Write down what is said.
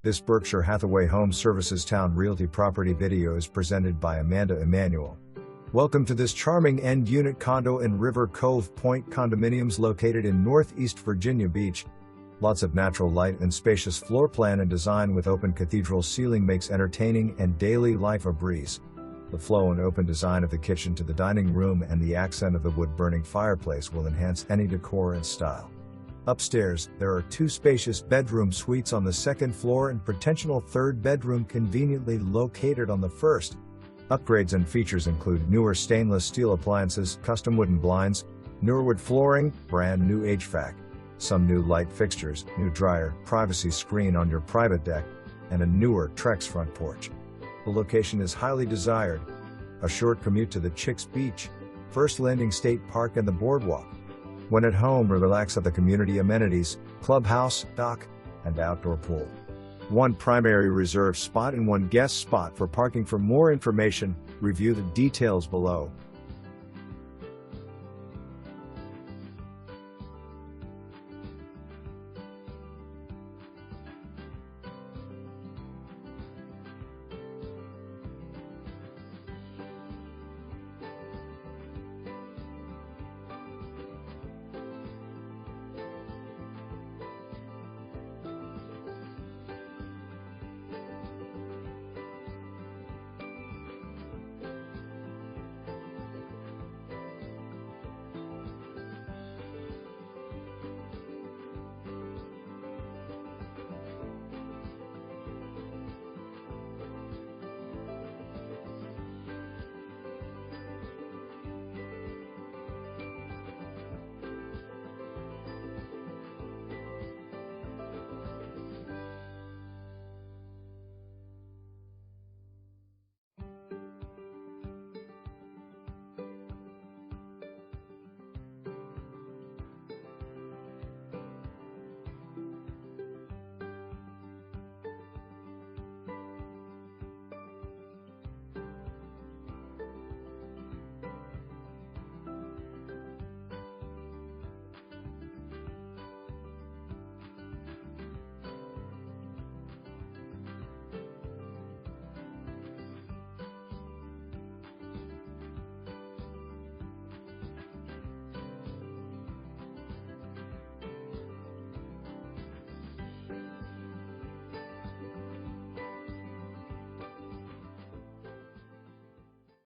This Berkshire Hathaway Home Services Towne Realty property video is presented by Amanda Emanuel. Welcome to this charming end-unit condo in River Cove Point Condominiums located in Northeast Virginia Beach. Lots of natural light and spacious floor plan and design with open cathedral ceiling makes entertaining and daily life a breeze. The flow and open design of the kitchen to the dining room and the accent of the wood-burning fireplace will enhance any decor and style. Upstairs, there are two spacious bedroom suites on the second floor and protentional third bedroom conveniently located on the first. Upgrades and features include newer stainless steel appliances, custom wooden blinds, newer wood flooring, brand new HVAC, some new light fixtures, new dryer, privacy screen on your private deck, and a newer Trex front porch. The location is highly desired. A short commute to the Chic's beach, First Landing State Park and the Boardwalk. When at home, relax at the community amenities, clubhouse, dock, and outdoor pool. One primary reserved spot and one guest spot for parking. For more information, review the details below.